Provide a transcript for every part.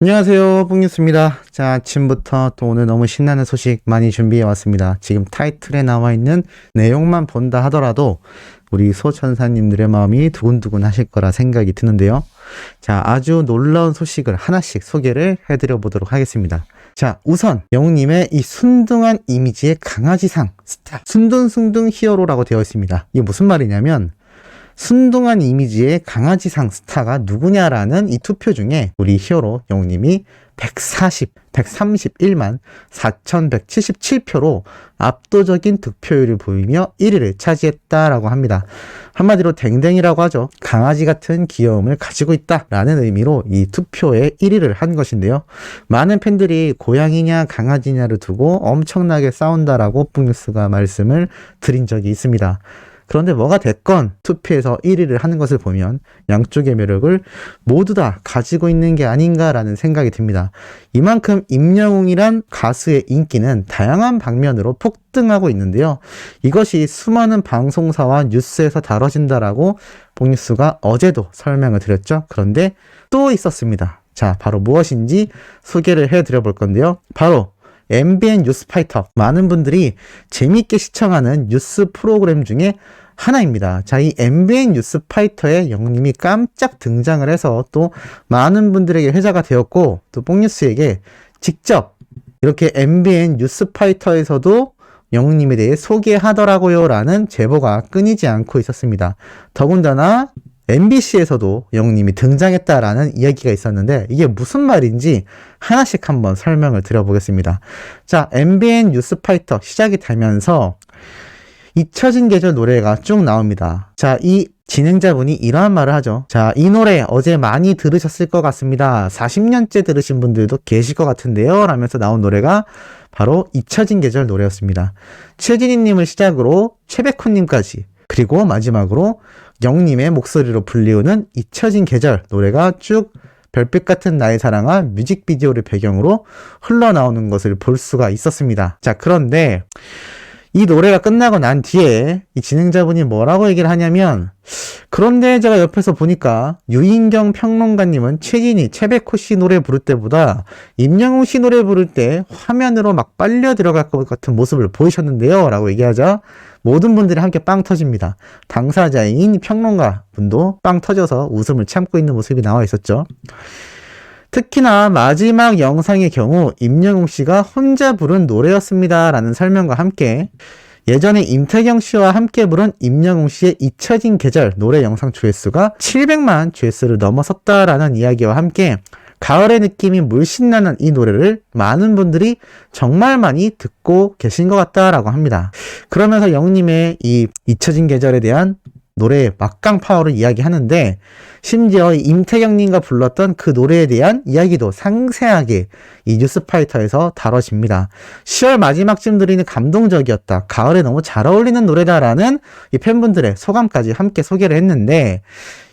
안녕하세요, 뽕뉴스입니다. 자, 아침부터 또 오늘 너무 신나는 소식 많이 준비해 왔습니다. 지금 타이틀에 나와 있는 내용만 본다 하더라도 우리 소천사님들의 마음이 두근두근 하실 거라 생각이 드는데요. 자, 아주 놀라운 소식을 하나씩 소개를 해드려 보도록 하겠습니다. 자, 우선 영웅님의 이 순둥한 이미지의 강아지상 스타, 순둥순둥 히어로라고 되어 있습니다. 이게 무슨 말이냐면 순둥한 이미지의 강아지상 스타가 누구냐라는 이 투표 중에 우리 히어로 영웅님이 131만 4,177표로 압도적인 득표율을 보이며 1위를 차지했다라고 합니다. 한마디로 댕댕이라고 하죠. 강아지 같은 귀여움을 가지고 있다라는 의미로 이 투표에 1위를 한 것인데요. 많은 팬들이 고양이냐 강아지냐를 두고 엄청나게 싸운다라고 뽕뉴스가 말씀을 드린 적이 있습니다. 그런데 뭐가 됐건 투표에서 1위를 하는 것을 보면 양쪽의 매력을 모두 다 가지고 있는 게 아닌가라는 생각이 듭니다. 이만큼 임영웅이란 가수의 인기는 다양한 방면으로 폭등하고 있는데요. 이것이 수많은 방송사와 뉴스에서 다뤄진다라고 뽕뉴스가 어제도 설명을 드렸죠. 그런데 또 있었습니다. 자, 바로 무엇인지 소개를 해드려 볼 건데요. 바로 MBN 뉴스파이터, 많은 분들이 재미있게 시청하는 뉴스 프로그램 중에 하나입니다. 자, 이 MBN 뉴스파이터의 영웅님이 깜짝 등장을 해서 또 많은 분들에게 회자가 되었고, 또 뽕뉴스에게 직접 이렇게 MBN 뉴스파이터에서도 영웅님에 대해 소개하더라고요 라는 제보가 끊이지 않고 있었습니다. 더군다나 MBC에서도 영웅님이 등장했다라는 이야기가 있었는데 이게 무슨 말인지 하나씩 한번 설명을 드려보겠습니다. 자, MBN 뉴스파이터 시작이 되면서 잊혀진 계절 노래가 쭉 나옵니다. 자, 이 진행자분이 이러한 말을 하죠. 자, 이 노래 어제 많이 들으셨을 것 같습니다. 40년째 들으신 분들도 계실 것 같은데요 라면서 나온 노래가 바로 잊혀진 계절 노래였습니다. 최진희님을 시작으로 최백호님까지, 그리고 마지막으로 영님의 목소리로 불리우는 잊혀진 계절 노래가 쭉 별빛 같은 나의 사랑아 뮤직비디오를 배경으로 흘러나오는 것을 볼 수가 있었습니다. 자, 그런데 이 노래가 끝나고 난 뒤에 이 진행자분이 뭐라고 얘기를 하냐면, 그런데 제가 옆에서 보니까 유인경 평론가님은 최진희, 최백호 씨 노래 부를 때보다 임영웅 씨 노래 부를 때 화면으로 막 빨려 들어갈 것 같은 모습을 보이셨는데요 라고 얘기하자 모든 분들이 함께 빵 터집니다. 당사자인 평론가 분도 빵 터져서 웃음을 참고 있는 모습이 나와 있었죠. 특히나 마지막 영상의 경우 임영웅 씨가 혼자 부른 노래였습니다 라는 설명과 함께 예전에 임태경 씨와 함께 부른 임영웅 씨의 잊혀진 계절 노래 영상 조회수가 700만 조회수를 넘어섰다라는 이야기와 함께 가을의 느낌이 물씬 나는 이 노래를 많은 분들이 정말 많이 듣고 계신 것 같다라고 합니다. 그러면서 영웅님의 이 잊혀진 계절에 대한 노래의 막강 파워를 이야기하는데, 심지어 임태경님과 불렀던 그 노래에 대한 이야기도 상세하게 이 뉴스파이터에서 다뤄집니다. 10월 마지막쯤 들으니 감동적이었다, 가을에 너무 잘 어울리는 노래다라는 이 팬분들의 소감까지 함께 소개를 했는데,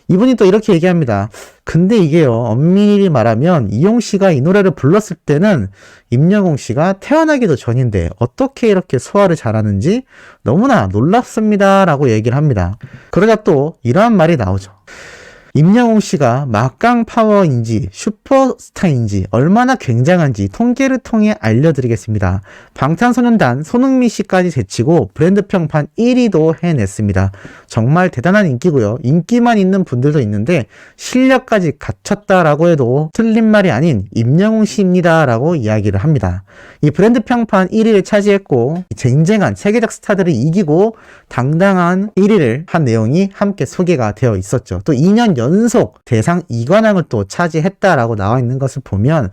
이분이 또 이렇게 얘기합니다. 근데 이게요, 엄밀히 말하면 이용 씨가 이 노래를 불렀을 때는 임영웅 씨가 태어나기도 전인데 어떻게 이렇게 소화를 잘하는지 너무나 놀랍습니다 라고 얘기를 합니다. 그러자 또 이러한 말이 나오죠. 임영웅 씨가 막강 파워인지 슈퍼스타인지 얼마나 굉장한지 통계를 통해 알려드리겠습니다. 방탄소년단 손흥민 씨까지 제치고 브랜드 평판 1위도 해냈습니다. 정말 대단한 인기고요. 인기만 있는 분들도 있는데 실력까지 갖췄다라고 해도 틀린 말이 아닌 임영웅 씨입니다 라고 이야기를 합니다. 이 브랜드 평판 1위를 차지했고 쟁쟁한 세계적 스타들을 이기고 당당한 1위를 한 내용이 함께 소개가 되어 있었죠. 또 2년 연속 대상 2관왕을 또 차지했다라고 나와 있는 것을 보면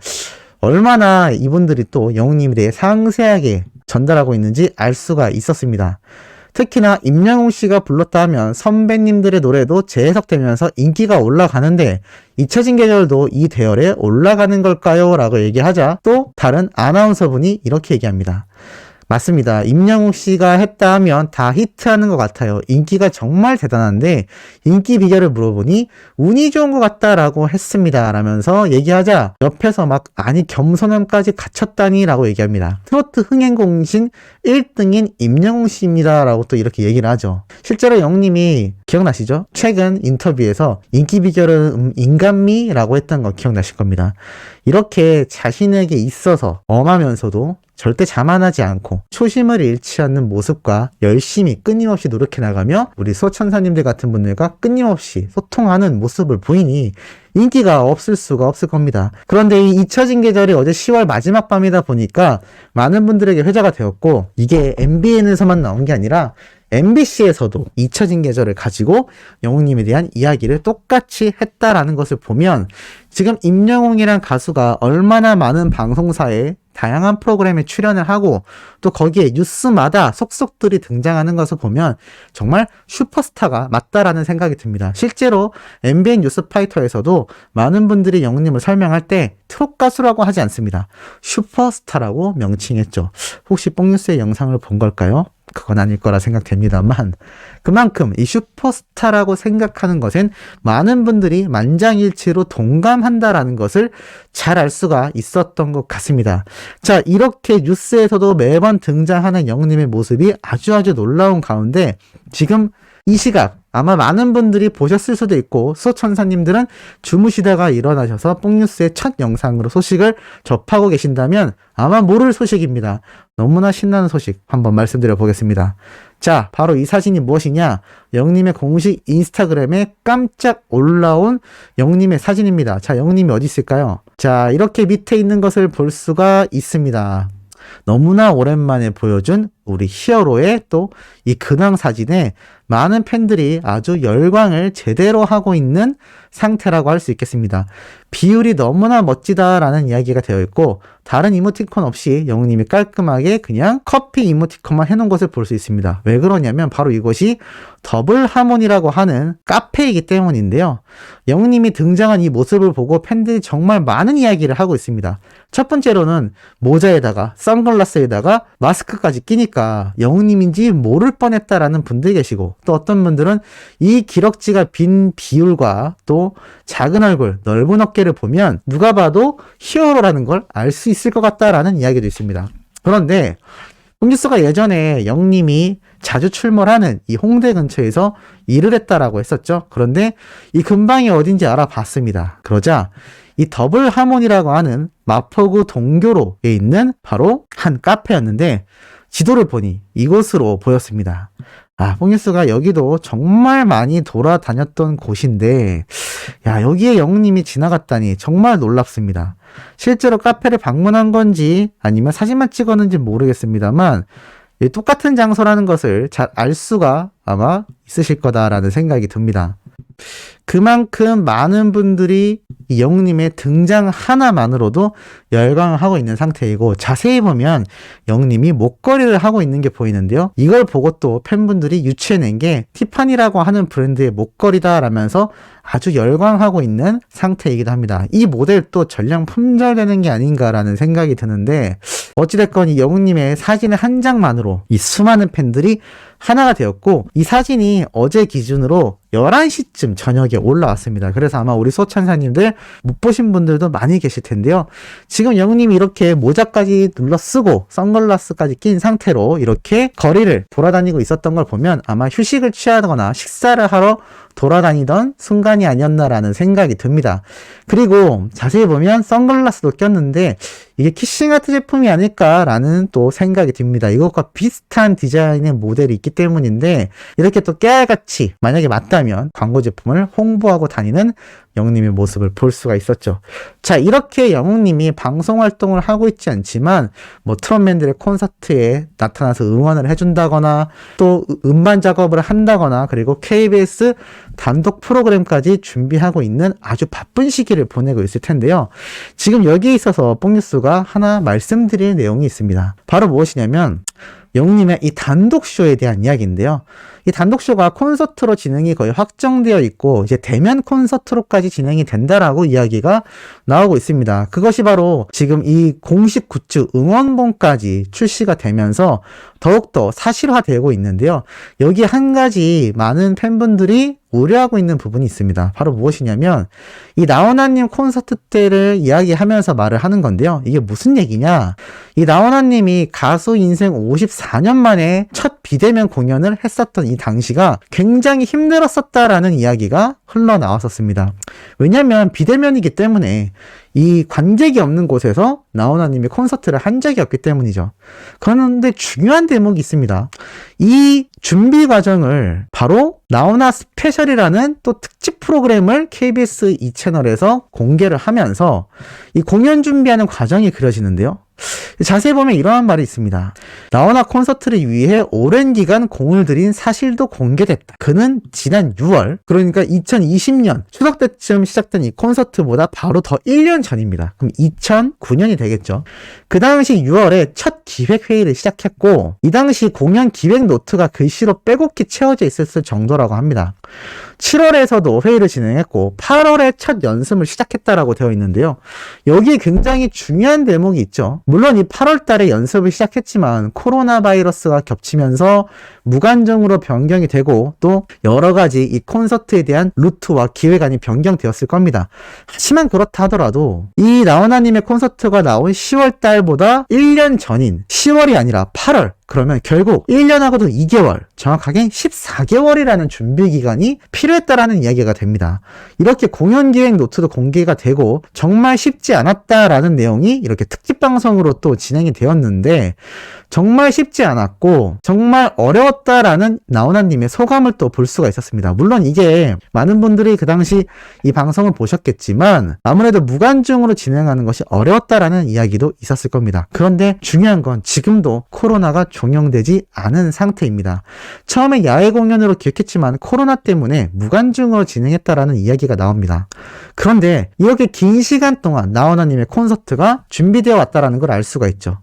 얼마나 이분들이 또 영웅님에 대해 상세하게 전달하고 있는지 알 수가 있었습니다. 특히나 임영웅 씨가 불렀다 하면 선배님들의 노래도 재해석되면서 인기가 올라가는데 잊혀진 계절도 이 대열에 올라가는 걸까요? 라고 얘기하자 또 다른 아나운서분이 이렇게 얘기합니다. 맞습니다. 임영웅 씨가 했다 하면 다 히트하는 것 같아요. 인기가 정말 대단한데 인기 비결을 물어보니 운이 좋은 것 같다라고 했습니다 라면서 얘기하자 옆에서 막 아니 겸손함까지 갖췄다니 라고 얘기합니다. 트로트 흥행공신 1등인 임영웅 씨입니다 라고 또 이렇게 얘기를 하죠. 실제로 영님이 기억나시죠? 최근 인터뷰에서 인기 비결은 인간미라고 했던 거 기억나실 겁니다. 이렇게 자신에게 있어서 엄하면서도 절대 자만하지 않고 초심을 잃지 않는 모습과 열심히 끊임없이 노력해 나가며 우리 수호천사님들 같은 분들과 끊임없이 소통하는 모습을 보이니 인기가 없을 수가 없을 겁니다. 그런데 이 잊혀진 계절이 어제 10월 마지막 밤이다 보니까 많은 분들에게 회자가 되었고, 이게 MBN에서만 나온 게 아니라 MBC에서도 잊혀진 계절을 가지고 영웅님에 대한 이야기를 똑같이 했다라는 것을 보면, 지금 임영웅이란 가수가 얼마나 많은 방송사에 다양한 프로그램에 출연을 하고 또 거기에 뉴스마다 속속들이 등장하는 것을 보면 정말 슈퍼스타가 맞다라는 생각이 듭니다. 실제로 MBN 뉴스파이터에서도 많은 분들이 영웅님을 설명할 때 트롯 가수라고 하지 않습니다. 슈퍼스타라고 명칭했죠. 혹시 뽕뉴스의 영상을 본 걸까요? 그건 아닐 거라 생각됩니다만, 그만큼 이 슈퍼스타라고 생각하는 것엔 많은 분들이 만장일치로 동감한다라는 것을 잘 알 수가 있었던 것 같습니다. 자, 이렇게 뉴스에서도 매번 등장하는 영웅님의 모습이 아주 놀라운 가운데, 지금 이 시각 아마 많은 분들이 보셨을 수도 있고, 수호천사님들은 주무시다가 일어나셔서 뽕뉴스의 첫 영상으로 소식을 접하고 계신다면 아마 모를 소식입니다. 너무나 신나는 소식 한번 말씀드려 보겠습니다. 자, 바로 이 사진이 무엇이냐? 영웅님의 공식 인스타그램에 깜짝 올라온 영웅님의 사진입니다. 자, 영웅님이 어디 있을까요? 자, 이렇게 밑에 있는 것을 볼 수가 있습니다. 너무나 오랜만에 보여준 우리 히어로의 또 이 근황 사진에 많은 팬들이 아주 열광을 제대로 하고 있는 상태라고 할 수 있겠습니다. 비율이 너무나 멋지다라는 이야기가 되어 있고, 다른 이모티콘 없이 영웅님이 깔끔하게 그냥 커피 이모티콘만 해놓은 것을 볼 수 있습니다. 왜 그러냐면 바로 이것이 더블 하모니라고 하는 카페이기 때문인데요. 영웅님이 등장한 이 모습을 보고 팬들이 정말 많은 이야기를 하고 있습니다. 첫 번째로는 모자에다가 선글라스에다가 마스크까지 끼니까 영웅님인지 모를 뻔했다라는 분들 계시고, 또 어떤 분들은 이 기럭지가 빈 비율과 또 작은 얼굴, 넓은 어깨를 보면 누가 봐도 히어로라는 걸 알 수 있을 것 같다라는 이야기도 있습니다. 그런데 뽕뉴스가 예전에 영웅님이 자주 출몰하는 이 홍대 근처에서 일을 했다라고 했었죠. 그런데 이 근방이 어딘지 알아봤습니다. 그러자 이 더블 하모니라고 하는 마포구 동교로에 있는 바로 한 카페였는데, 지도를 보니 이곳으로 보였습니다. 아, 뽕뉴스가 여기도 정말 많이 돌아다녔던 곳인데, 야, 여기에 영웅님이 지나갔다니 정말 놀랍습니다. 실제로 카페를 방문한 건지 아니면 사진만 찍었는지 모르겠습니다만, 똑같은 장소라는 것을 잘 알 수가 아마 있으실 거다라는 생각이 듭니다. 그만큼 많은 분들이 이 영웅님의 등장 하나만으로도 열광을 하고 있는 상태이고, 자세히 보면 영웅님이 목걸이를 하고 있는 게 보이는데요. 이걸 보고 또 팬분들이 유추해낸 게 티파니라고 하는 브랜드의 목걸이다 라면서 아주 열광하고 있는 상태이기도 합니다. 이 모델도 전량 품절되는 게 아닌가라는 생각이 드는데, 어찌됐건 이 영웅님의 사진의 한 장만으로 이 수많은 팬들이 하나가 되었고, 이 사진이 어제 기준으로 11시쯤 저녁에 올라왔습니다. 그래서 아마 우리 수호천사님들 못 보신 분들도 많이 계실 텐데요. 지금 영웅님이 이렇게 모자까지 눌러 쓰고 선글라스까지 낀 상태로 이렇게 거리를 돌아다니고 있었던 걸 보면 아마 휴식을 취하거나 식사를 하러 돌아다니던 순간이 아니었나라는 생각이 듭니다. 그리고 자세히 보면 선글라스도 꼈는데 이게 키싱아트 제품이 아닐까라는 또 생각이 듭니다. 이것과 비슷한 디자인의 모델이 있기 때문인데, 이렇게 또 깨알같이 만약에 맞다면 광고 제품을 홍보하고 다니는 영웅님의 모습을 볼 수가 있었죠. 자, 이렇게 영웅님이 방송 활동을 하고 있지 않지만 뭐 트롯맨들의 콘서트에 나타나서 응원을 해준다거나 또 음반 작업을 한다거나, 그리고 KBS 단독 프로그램까지 준비하고 있는 아주 바쁜 시기를 보내고 있을 텐데요. 지금 여기에 있어서 뽕뉴스가 하나 말씀드릴 내용이 있습니다. 바로 무엇이냐면 영웅님의 이 단독쇼에 대한 이야기인데요. 이 단독쇼가 콘서트로 진행이 거의 확정되어 있고 이제 대면 콘서트로까지 진행이 된다라고 이야기가 나오고 있습니다. 그것이 바로 지금 이 공식 굿즈 응원봉까지 출시가 되면서 더욱더 사실화되고 있는데요. 여기 한 가지 많은 팬분들이 우려하고 있는 부분이 있습니다. 바로 무엇이냐면 이 나훈아님 콘서트 때를 이야기하면서 말을 하는 건데요. 이게 무슨 얘기냐? 이 나훈아님이 가수 인생 54년 만에 첫 비대면 공연을 했었던 이 당시가 굉장히 힘들었었다라는 이야기가 흘러나왔었습니다. 왜냐면 비대면이기 때문에 이 관객이 없는 곳에서 나훈아님이 콘서트를 한 적이 없기 때문이죠. 그런데 중요한 대목이 있습니다. 이 준비 과정을 바로 나훈아 스페셜이라는 또 특집 프로그램을 KBS 2채널에서 공개를 하면서 이 공연 준비하는 과정이 그려지는데요. 자세히 보면 이러한 말이 있습니다. 나훈아 콘서트를 위해 오랜 기간 공을 들인 사실도 공개됐다. 그는 지난 6월, 그러니까 2020년 추석 때쯤 시작된 이 콘서트보다 바로 더 1년 전입니다. 그럼 2009년이 되겠죠. 그 당시 6월에 첫 기획회의를 시작했고, 이 당시 공연 기획 노트가 글씨로 빼곡히 채워져 있었을 정도라고 합니다. 7월에서도 회의를 진행했고 8월에 첫 연습을 시작했다라고 되어 있는데요. 여기에 굉장히 중요한 대목이 있죠. 물론 이 8월 달에 연습을 시작했지만 코로나 바이러스가 겹치면서 무관중으로 변경이 되고 또 여러 가지 이 콘서트에 대한 루트와 기획안이 변경되었을 겁니다. 하지만 그렇다 하더라도 이 나훈아님의 콘서트가 나온 10월 달보다 1년 전인 10월이 아니라 8월, 그러면 결국 1년하고도 2개월, 정확하게 14개월이라는 준비 기간이 필요했다라는 이야기가 됩니다. 이렇게 공연 기획 노트도 공개가 되고 정말 쉽지 않았다라는 내용이 이렇게 특집 방송으로 또 진행이 되었는데, 정말 쉽지 않았고 정말 어려웠다라는 나훈아님의 소감을 또 볼 수가 있었습니다. 물론 이게 많은 분들이 그 당시 이 방송을 보셨겠지만 아무래도 무관중으로 진행하는 것이 어려웠다라는 이야기도 있었을 겁니다. 그런데 중요한 건 지금도 코로나가 종영되지 않은 상태입니다. 처음에 야외 공연으로 기획했지만 코로나 때문에 무관중으로 진행했다라는 이야기가 나옵니다. 그런데 이렇게 긴 시간 동안 나훈아님의 콘서트가 준비되어 왔다라는 걸 알 수가 있죠.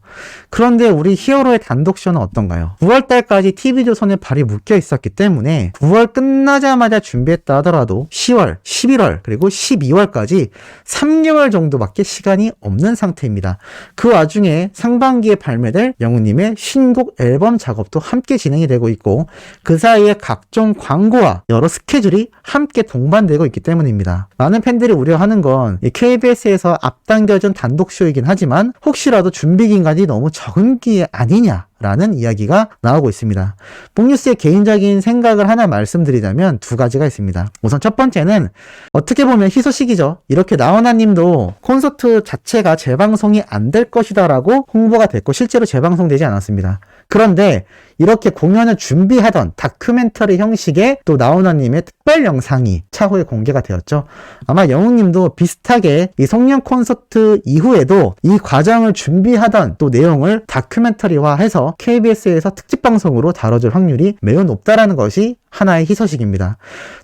그런데 우리 히어로의 단독쇼는 어떤가요? 9월달까지 TV조선에 발이 묶여 있었기 때문에 9월 끝나자마자 준비했다 하더라도 10월, 11월, 그리고 12월까지 3개월 정도밖에 시간이 없는 상태입니다. 그 와중에 상반기에 발매될 영훈님의 신곡 앨범 작업도 함께 진행이 되고 있고 그 사이에 각종 광고와 여러 스케줄이 함께 동반되고 있기 때문입니다. 많은 팬들이 우려하는 건 KBS에서 앞당겨진 단독쇼이긴 하지만 혹시라도 준비 기간이 너무 적은 게 아니냐라는 이야기가 나오고 있습니다. 뽕뉴스의 개인적인 생각을 하나 말씀드리자면 두 가지가 있습니다. 우선 첫 번째는 어떻게 보면 희소식이죠. 이렇게 나훈아님도 콘서트 자체가 재방송이 안 될 것이다 라고 홍보가 됐고 실제로 재방송되지 않았습니다. 그런데 이렇게 공연을 준비하던 다큐멘터리 형식의 또 나훈아님의 특별 영상이 차후에 공개가 되었죠. 아마 영웅님도 비슷하게 이 송년 콘서트 이후에도 이 과정을 준비하던 또 내용을 다큐멘터리화해서 KBS에서 특집 방송으로 다뤄줄 확률이 매우 높다라는 것이 하나의 희소식입니다.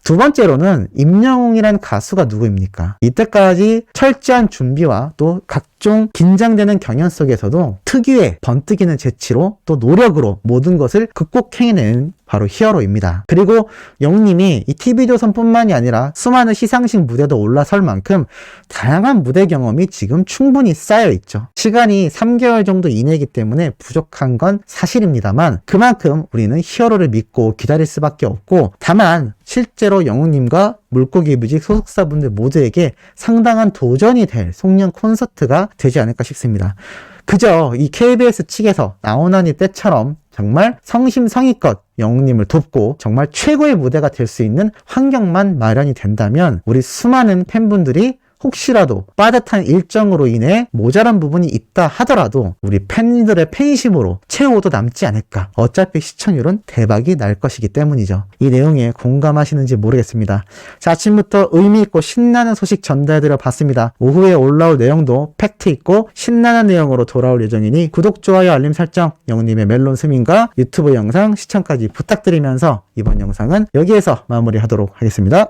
두 번째로는 임영웅이란 가수가 누구입니까? 이때까지 철저한 준비와 또 각종 긴장되는 경연 속에서도 특유의 번뜩이는 재치로 또 노력으로 모든 것을 극복해내는 바로 히어로입니다. 그리고 영웅님이 이 TV조선뿐만이 아니라 수많은 시상식 무대도 올라설 만큼 다양한 무대 경험이 지금 충분히 쌓여있죠. 시간이 3개월 정도 이내이기 때문에 부족한 건 사실입니다만 그만큼 우리는 히어로를 믿고 기다릴 수밖에 없고 다만 실제로 영웅님과 물고기 뮤직 소속사분들 모두에게 상당한 도전이 될 송년 콘서트가 되지 않을까 싶습니다. 그저 이 KBS 측에서 나훈아님 때처럼 정말 성심성의껏 영웅님을 돕고 정말 최고의 무대가 될 수 있는 환경만 마련이 된다면 우리 수많은 팬분들이 혹시라도 빠듯한 일정으로 인해 모자란 부분이 있다 하더라도 우리 팬들의 팬심으로 채워도 남지 않을까. 어차피 시청률은 대박이 날 것이기 때문이죠. 이 내용에 공감하시는지 모르겠습니다. 자, 아침부터 의미있고 신나는 소식 전달드려 봤습니다. 오후에 올라올 내용도 팩트있고 신나는 내용으로 돌아올 예정이니 구독, 좋아요, 알림 설정, 영웅님의 멜론 스밍과 유튜브 영상 시청까지 부탁드리면서 이번 영상은 여기에서 마무리하도록 하겠습니다.